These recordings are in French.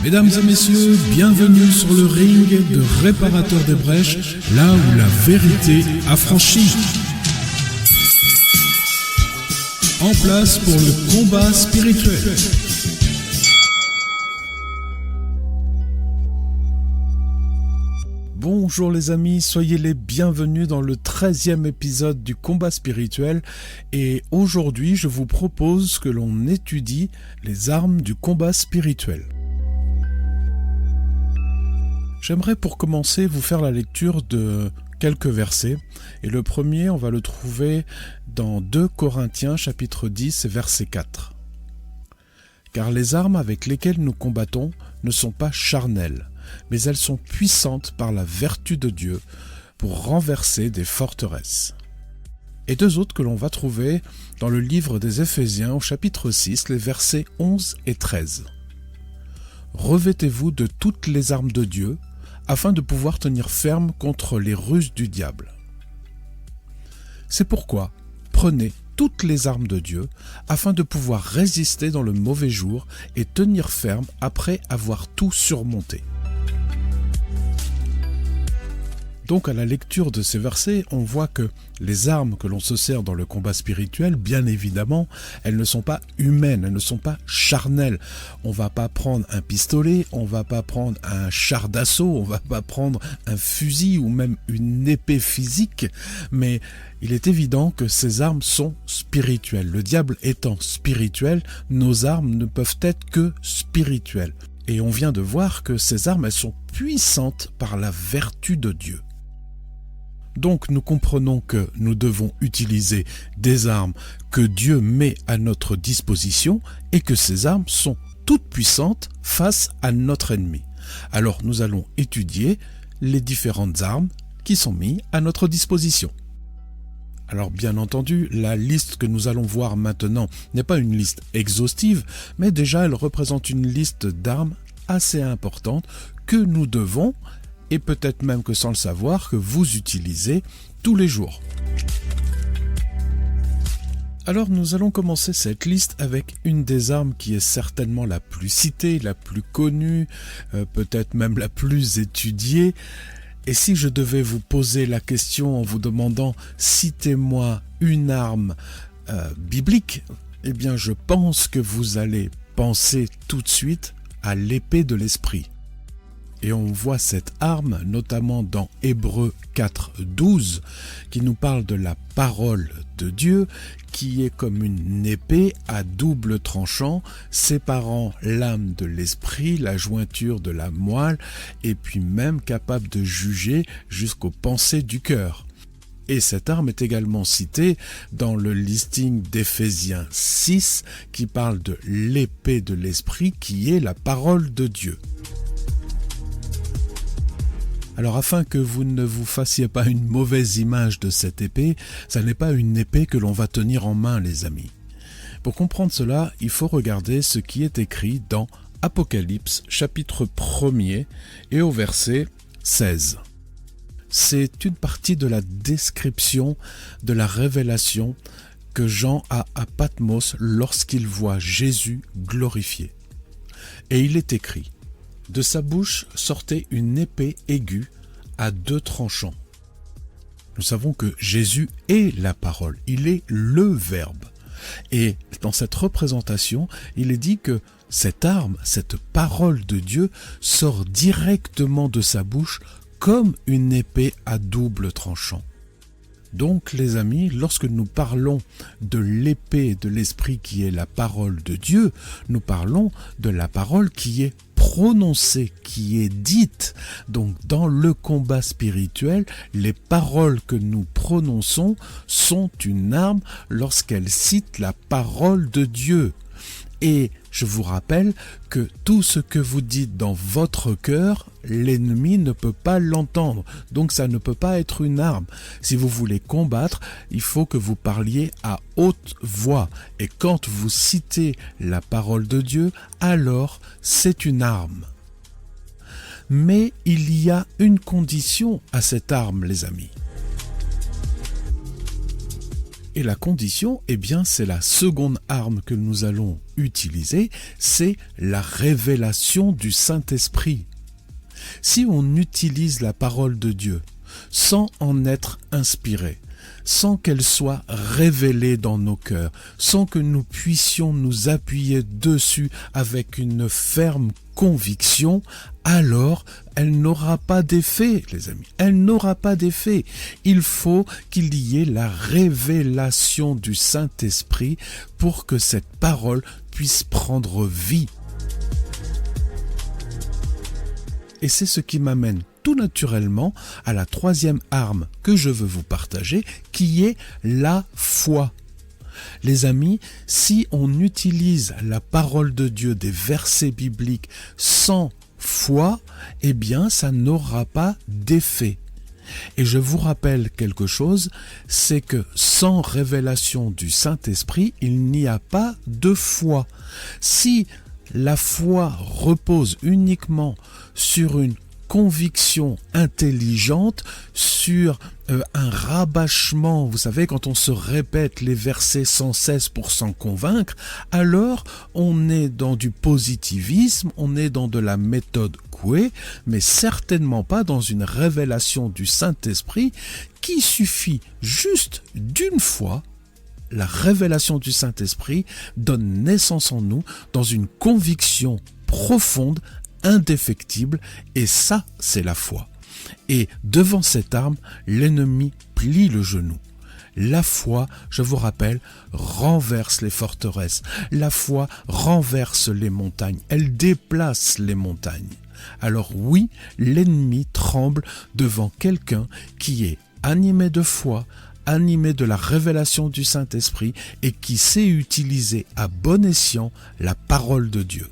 Mesdames et messieurs, bienvenue sur le ring de Réparateur des Brèches, là où la vérité a franchi. En place pour le combat spirituel. Bonjour les amis, soyez les bienvenus dans le 13e épisode du combat spirituel et aujourd'hui je vous propose que l'on étudie les armes du combat spirituel. J'aimerais pour commencer vous faire la lecture de quelques versets et le premier on va le trouver dans 2 Corinthiens chapitre 10 verset 4. Car les armes avec lesquelles nous combattons ne sont pas charnelles, mais elles sont puissantes par la vertu de Dieu pour renverser des forteresses. Et 2 autres que l'on va trouver dans le livre des Éphésiens au chapitre 6, les versets 11 et 13. Revêtez-vous de toutes les armes de Dieu, afin de pouvoir tenir ferme contre les ruses du diable. C'est pourquoi, prenez toutes les armes de Dieu, afin de pouvoir résister dans le mauvais jour et tenir ferme après avoir tout surmonté. Donc à la lecture de ces versets, on voit que les armes que l'on se sert dans le combat spirituel, bien évidemment, elles ne sont pas humaines, elles ne sont pas charnelles. On va pas prendre un pistolet, on va pas prendre un char d'assaut, on va pas prendre un fusil ou même une épée physique, mais il est évident que ces armes sont spirituelles. Le diable étant spirituel, nos armes ne peuvent être que spirituelles. Et on vient de voir que ces armes, elles sont puissantes par la vertu de Dieu. Donc nous comprenons que nous devons utiliser des armes que Dieu met à notre disposition et que ces armes sont toutes puissantes face à notre ennemi. Alors nous allons étudier les différentes armes qui sont mises à notre disposition. Alors bien entendu, la liste que nous allons voir maintenant n'est pas une liste exhaustive, mais déjà elle représente une liste d'armes assez importante que nous devons, et peut-être même que sans le savoir, que vous utilisez tous les jours. Alors nous allons commencer cette liste avec une des armes qui est certainement la plus citée, la plus connue, peut-être même la plus étudiée. Et si je devais vous poser la question en vous demandant « citez-moi une arme biblique », eh bien je pense que vous allez penser tout de suite à l'épée de l'esprit. Et on voit cette arme notamment dans Hébreux 4:12 qui nous parle de la parole de Dieu qui est comme une épée à double tranchant séparant l'âme de l'esprit, la jointure de la moelle et puis même capable de juger jusqu'aux pensées du cœur. Et cette arme est également citée dans le listing d'Éphésiens 6 qui parle de l'épée de l'esprit qui est la parole de Dieu. Alors afin que vous ne vous fassiez pas une mauvaise image de cette épée, ça n'est pas une épée que l'on va tenir en main les amis. Pour comprendre cela, il faut regarder ce qui est écrit dans Apocalypse chapitre 1er et au verset 16. C'est une partie de la description de la révélation que Jean a à Patmos lorsqu'il voit Jésus glorifié. Et il est écrit: de sa bouche sortait une épée aiguë à 2 tranchants. Nous savons que Jésus est la parole, il est le Verbe. Et dans cette représentation, il est dit que cette arme, cette parole de Dieu, sort directement de sa bouche comme une épée à double tranchant. Donc les amis, lorsque nous parlons de l'épée de l'esprit qui est la parole de Dieu, nous parlons de la parole qui est prononcée, qui est dite. Donc dans le combat spirituel, les paroles que nous prononçons sont une arme lorsqu'elles citent la parole de Dieu. Et je vous rappelle que tout ce que vous dites dans votre cœur, l'ennemi ne peut pas l'entendre. Donc ça ne peut pas être une arme. Si vous voulez combattre, il faut que vous parliez à haute voix. Et quand vous citez la parole de Dieu, alors c'est une arme. Mais il y a une condition à cette arme, les amis. Et la condition, eh bien, c'est la seconde arme que nous allons utiliser, c'est la révélation du Saint-Esprit. Si on utilise la parole de Dieu sans en être inspiré, sans qu'elle soit révélée dans nos cœurs, sans que nous puissions nous appuyer dessus avec une ferme conviction, alors elle n'aura pas d'effet, les amis. Elle n'aura pas d'effet. Il faut qu'il y ait la révélation du Saint-Esprit pour que cette parole puisse prendre vie. Et c'est ce qui m'amène tout naturellement à la troisième arme que je veux vous partager, qui est la foi. Les amis, si on utilise la parole de Dieu, des versets bibliques, sans foi, eh bien, ça n'aura pas d'effet. Et je vous rappelle quelque chose, c'est que sans révélation du Saint-Esprit, il n'y a pas de foi. Si la foi repose uniquement sur une conviction intelligente, sur un rabâchement, vous savez, quand on se répète les versets sans cesse pour s'en convaincre, alors on est dans du positivisme, on est dans de la méthode Coué, mais certainement pas dans une révélation du Saint-Esprit qui suffit juste d'une fois. La révélation du Saint-Esprit donne naissance en nous dans une conviction profonde, indéfectible, et ça, c'est la foi. Et devant cette arme, l'ennemi plie le genou. La foi, je vous rappelle, renverse les forteresses. La foi renverse les montagnes. Elle déplace les montagnes. Alors oui, l'ennemi tremble devant quelqu'un qui est animé de foi, animé de la révélation du Saint-Esprit et qui sait utiliser à bon escient la parole de Dieu.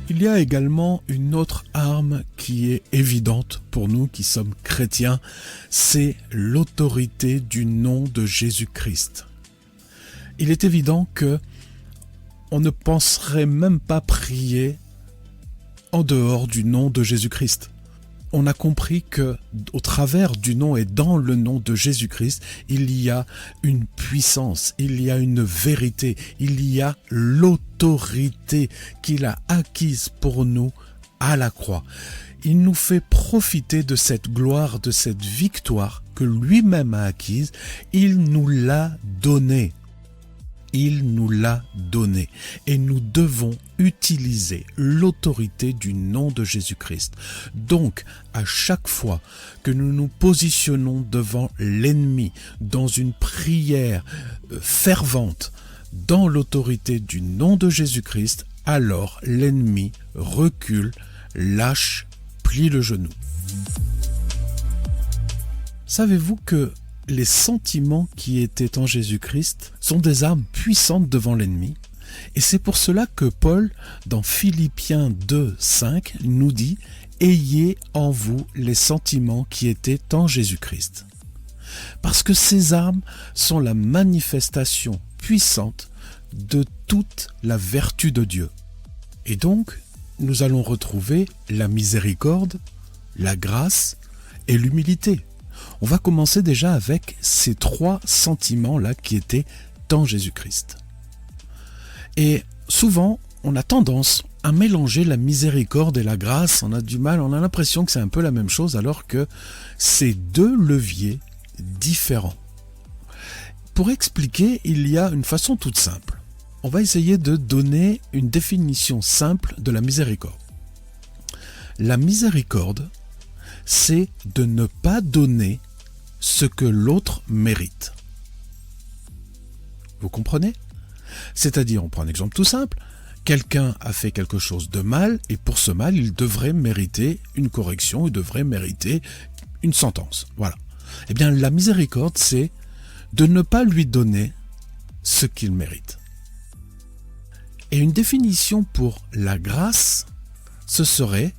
Il y a également une autre arme qui est évidente pour nous qui sommes chrétiens, c'est l'autorité du nom de Jésus-Christ. Il est évident que on ne penserait même pas prier en dehors du nom de Jésus-Christ. On a compris que au travers du nom et dans le nom de Jésus-Christ, il y a une puissance, il y a une vérité, il y a l'autorité qu'il a acquise pour nous à la croix. Il nous fait profiter de cette gloire, de cette victoire que lui-même a acquise. Il nous l'a donnée. Il nous l'a donné et nous devons utiliser l'autorité du nom de Jésus-Christ. Donc, à chaque fois que nous nous positionnons devant l'ennemi dans une prière fervente, dans l'autorité du nom de Jésus-Christ, alors l'ennemi recule, lâche, plie le genou. Savez-vous que les sentiments qui étaient en Jésus-Christ sont des armes puissantes devant l'ennemi? Et c'est pour cela que Paul, dans Philippiens 2, 5, nous dit « Ayez en vous les sentiments qui étaient en Jésus-Christ ». Parce que ces armes sont la manifestation puissante de toute la vertu de Dieu. Et donc, nous allons retrouver la miséricorde, la grâce et l'humilité. On va commencer déjà avec ces trois sentiments-là qui étaient en Jésus-Christ. Et souvent, on a tendance à mélanger la miséricorde et la grâce. On a du mal, on a l'impression que c'est un peu la même chose, alors que c'est deux leviers différents. Pour expliquer, il y a une façon toute simple. On va essayer de donner une définition simple de la miséricorde. La miséricorde, c'est de ne pas donner ce que l'autre mérite. Vous comprenez? C'est-à-dire, on prend un exemple tout simple, quelqu'un a fait quelque chose de mal et pour ce mal, il devrait mériter une correction, il devrait mériter une sentence. Voilà. Eh bien, la miséricorde, c'est de ne pas lui donner ce qu'il mérite. Et une définition pour la grâce, ce serait,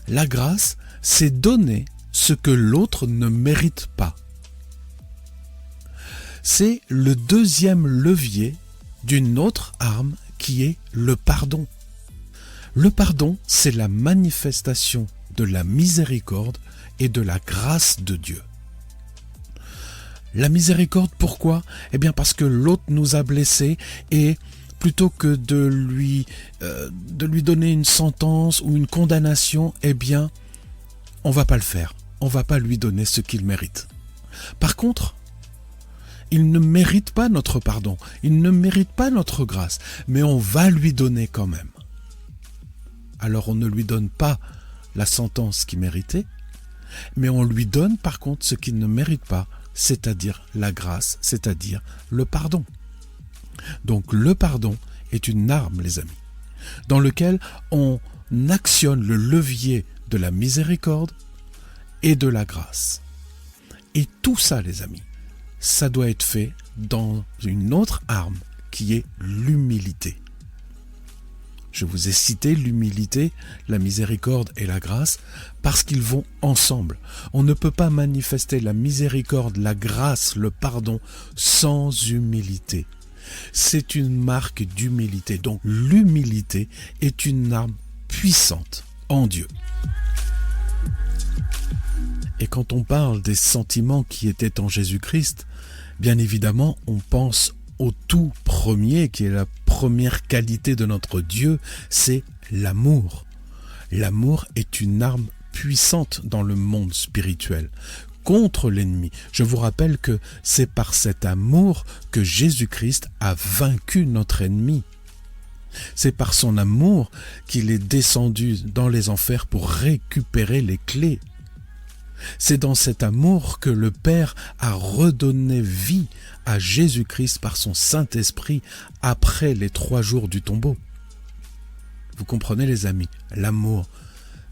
la grâce, c'est donner ce que l'autre ne mérite pas. C'est le deuxième levier d'une autre arme qui est le pardon. Le pardon, c'est la manifestation de la miséricorde et de la grâce de Dieu. La miséricorde, pourquoi? Eh bien parce que l'autre nous a blessés et plutôt que de lui donner une sentence ou une condamnation, eh bien, on va pas le faire. On va pas lui donner ce qu'il mérite. Par contre, il ne mérite pas notre pardon, il ne mérite pas notre grâce, mais on va lui donner quand même. Alors on ne lui donne pas la sentence qu'il méritait, mais on lui donne par contre ce qu'il ne mérite pas, c'est-à-dire la grâce, c'est-à-dire le pardon. Donc le pardon est une arme, les amis, dans lequel on actionne le levier de la miséricorde et de la grâce. Et tout ça, les amis, ça doit être fait dans une autre arme qui est l'humilité. Je vous ai cité l'humilité, la miséricorde et la grâce parce qu'ils vont ensemble. On ne peut pas manifester la miséricorde, la grâce, le pardon sans humilité. C'est une marque d'humilité. Donc l'humilité est une arme puissante en Dieu. Et quand on parle des sentiments qui étaient en Jésus-Christ, bien évidemment, on pense au tout premier, qui est la première qualité de notre Dieu, c'est l'amour. L'amour est une arme puissante dans le monde spirituel, contre l'ennemi. Je vous rappelle que c'est par cet amour que Jésus-Christ a vaincu notre ennemi. C'est par son amour qu'il est descendu dans les enfers pour récupérer les clés. C'est dans cet amour que le Père a redonné vie à Jésus-Christ par son Saint-Esprit après les 3 jours du tombeau. Vous comprenez, les amis, l'amour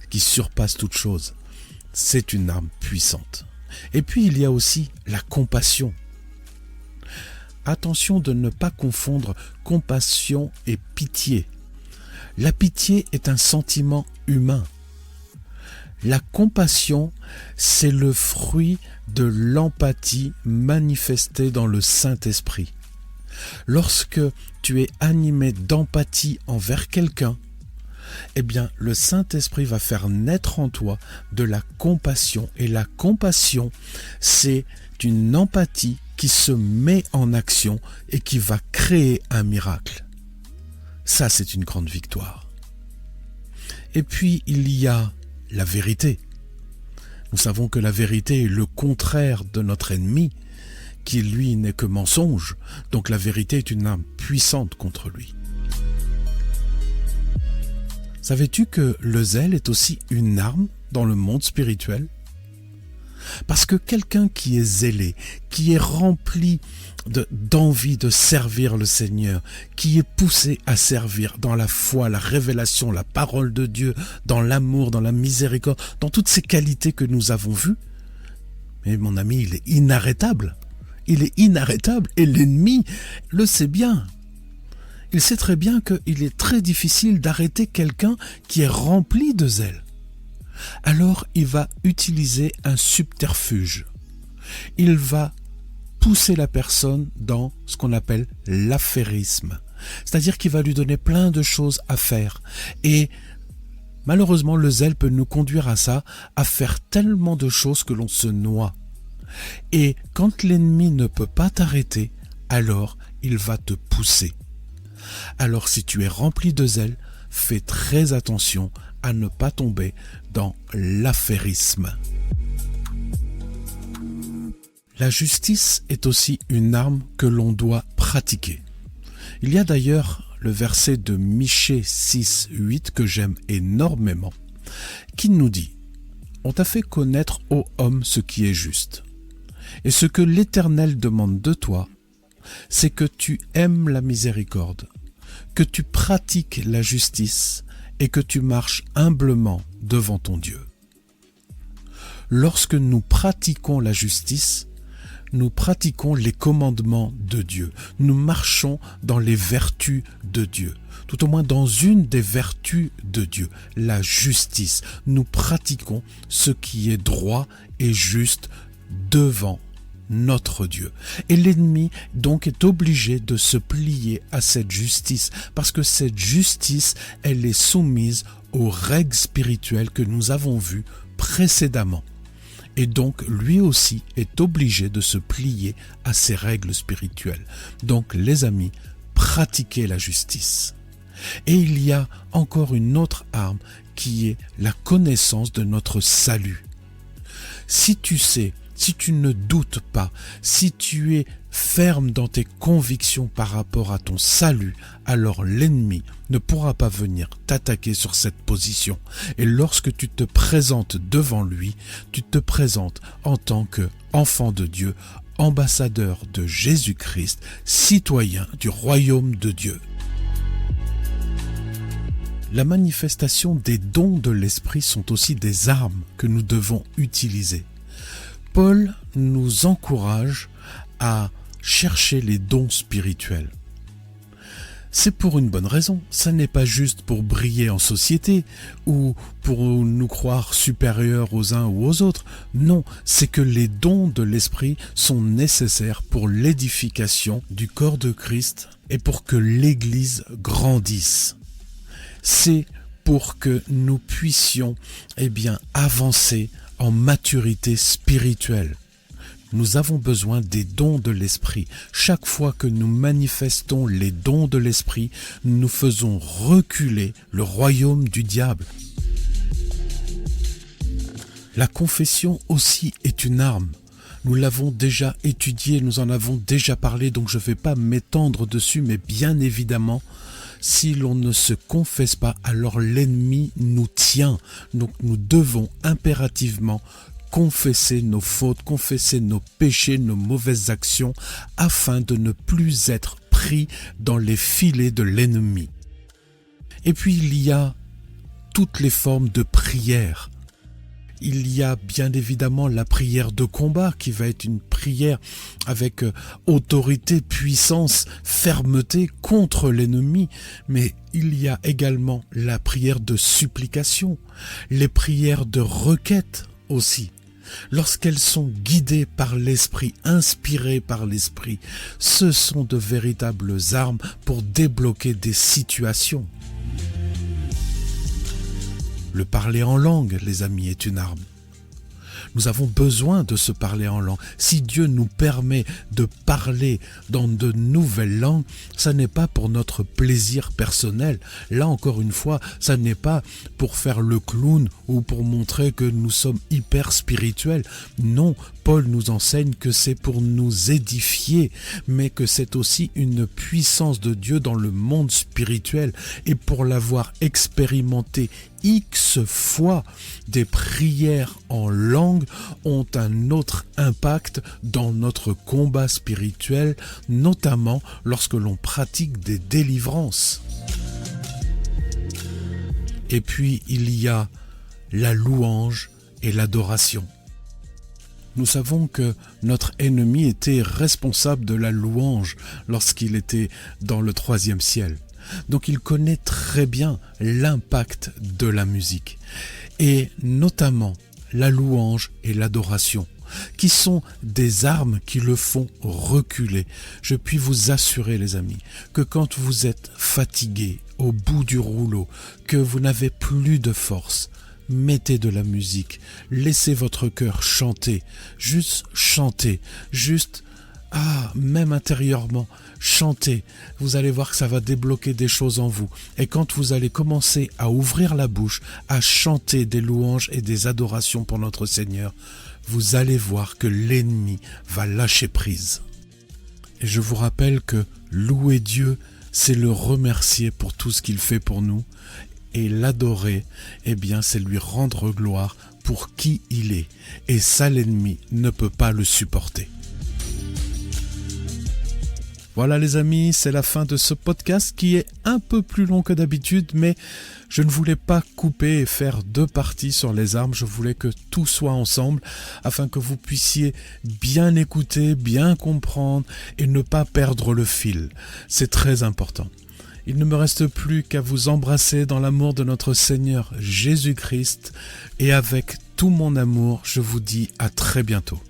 qui surpasse toute chose, c'est une arme puissante. Et puis il y a aussi la compassion. Attention de ne pas confondre compassion et pitié. La pitié est un sentiment humain. La compassion, c'est le fruit de l'empathie manifestée dans le Saint-Esprit. Lorsque tu es animé d'empathie envers quelqu'un, eh bien, le Saint-Esprit va faire naître en toi de la compassion. Et la compassion, c'est une empathie qui se met en action et qui va créer un miracle. Ça, c'est une grande victoire. Et puis, il y a la vérité. Nous savons que la vérité est le contraire de notre ennemi, qui lui n'est que mensonge. Donc la vérité est une arme puissante contre lui. Savais-tu que le zèle est aussi une arme dans le monde spirituel? Parce que quelqu'un qui est zélé, qui est rempli d'envie de servir le Seigneur, qui est poussé à servir dans la foi, la révélation, la parole de Dieu, dans l'amour, dans la miséricorde, dans toutes ces qualités que nous avons vues, mais mon ami, il est inarrêtable. Il est inarrêtable et l'ennemi le sait bien. Il sait très bien qu'il est très difficile d'arrêter quelqu'un qui est rempli de zèle. Alors il va utiliser un subterfuge. Il va pousser la personne dans ce qu'on appelle l'affairisme. C'est-à-dire qu'il va lui donner plein de choses à faire. Et malheureusement, le zèle peut nous conduire à ça, à faire tellement de choses que l'on se noie. Et quand l'ennemi ne peut pas t'arrêter, alors il va te pousser. Alors si tu es rempli de zèle, fais très attention à ne pas tomber dans l'affairisme. La justice est aussi une arme que l'on doit pratiquer. Il y a d'ailleurs le verset de Michée 6:8 que j'aime énormément, qui nous dit « On t'a fait connaître, ô homme, ce qui est juste. Et ce que l'Éternel demande de toi, c'est que tu aimes la miséricorde, que tu pratiques la justice et que tu marches humblement devant ton Dieu. » Lorsque nous pratiquons la justice, nous pratiquons les commandements de Dieu. Nous marchons dans les vertus de Dieu. Tout au moins dans une des vertus de Dieu, la justice. Nous pratiquons ce qui est droit et juste devant notre Dieu. Et l'ennemi donc est obligé de se plier à cette justice parce que cette justice, elle est soumise aux règles spirituelles que nous avons vues précédemment. Et donc, lui aussi est obligé de se plier à ces règles spirituelles. Donc, les amis, pratiquez la justice. Et il y a encore une autre arme qui est la connaissance de notre salut. Si tu sais, si tu ne doutes pas, si tu es ferme dans tes convictions par rapport à ton salut, alors l'ennemi ne pourra pas venir t'attaquer sur cette position. Et lorsque tu te présentes devant lui, tu te présentes en tant qu'enfant de Dieu, ambassadeur de Jésus-Christ, citoyen du royaume de Dieu. La manifestation des dons de l'Esprit sont aussi des armes que nous devons utiliser. Paul nous encourage à chercher les dons spirituels. C'est pour une bonne raison, ça n'est pas juste pour briller en société ou pour nous croire supérieurs aux uns ou aux autres. Non, c'est que les dons de l'Esprit sont nécessaires pour l'édification du corps de Christ et pour que l'Église grandisse. C'est pour que nous puissions avancer en maturité spirituelle. Nous avons besoin des dons de l'Esprit. Chaque fois que nous manifestons les dons de l'Esprit, nous faisons reculer le royaume du diable. La confession aussi est une arme. Nous l'avons déjà étudié, nous en avons déjà parlé, donc je ne vais pas m'étendre dessus, mais bien évidemment, si l'on ne se confesse pas, alors l'ennemi nous tient. Donc nous devons impérativement confesser nos fautes, confesser nos péchés, nos mauvaises actions, afin de ne plus être pris dans les filets de l'ennemi. Et puis il y a toutes les formes de prière. Il y a bien évidemment la prière de combat qui va être une prière avec autorité, puissance, fermeté contre l'ennemi. Mais il y a également la prière de supplication, les prières de requête aussi. Lorsqu'elles sont guidées par l'Esprit, inspirées par l'Esprit, ce sont de véritables armes pour débloquer des situations. Le parler en langue, les amis, est une arme. Nous avons besoin de se parler en langue. Si Dieu nous permet de parler dans de nouvelles langues, ça n'est pas pour notre plaisir personnel. Là, encore une fois, ça n'est pas pour faire le clown ou pour montrer que nous sommes hyper spirituels. Non, Paul nous enseigne que c'est pour nous édifier, mais que c'est aussi une puissance de Dieu dans le monde spirituel. Et pour l'avoir expérimenté X fois, des prières en langue ont un autre impact dans notre combat spirituel, notamment lorsque l'on pratique des délivrances. Et puis il y a la louange et l'adoration. Nous savons que notre ennemi était responsable de la louange lorsqu'il était dans le 3e ciel. Donc il connaît très bien l'impact de la musique, et notamment la louange et l'adoration, qui sont des armes qui le font reculer. Je puis vous assurer, les amis, que quand vous êtes fatigué, au bout du rouleau, que vous n'avez plus de force, mettez de la musique, laissez votre cœur chanter, même intérieurement, chantez, vous allez voir que ça va débloquer des choses en vous. Et quand vous allez commencer à ouvrir la bouche, à chanter des louanges et des adorations pour notre Seigneur, vous allez voir que l'ennemi va lâcher prise. Et je vous rappelle que louer Dieu, c'est le remercier pour tout ce qu'il fait pour nous. Et l'adorer, c'est lui rendre gloire pour qui il est. Et ça, l'ennemi ne peut pas le supporter. Voilà les amis, c'est la fin de ce podcast qui est un peu plus long que d'habitude, mais je ne voulais pas couper et faire 2 parties sur les armes. Je voulais que tout soit ensemble afin que vous puissiez bien écouter, bien comprendre et ne pas perdre le fil. C'est très important. Il ne me reste plus qu'à vous embrasser dans l'amour de notre Seigneur Jésus-Christ, et avec tout mon amour, je vous dis à très bientôt.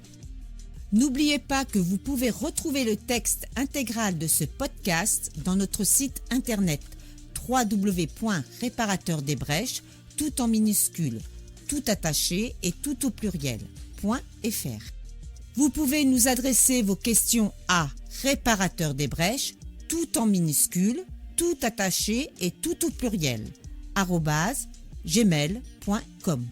N'oubliez pas que vous pouvez retrouver le texte intégral de ce podcast dans notre site internet www.réparateurdesbrèches, tout en minuscules, tout attaché et tout au pluriel. Vous pouvez nous adresser vos questions à Réparateur des Brèches, tout en minuscules, tout attaché et tout au pluriel, @gmail.com.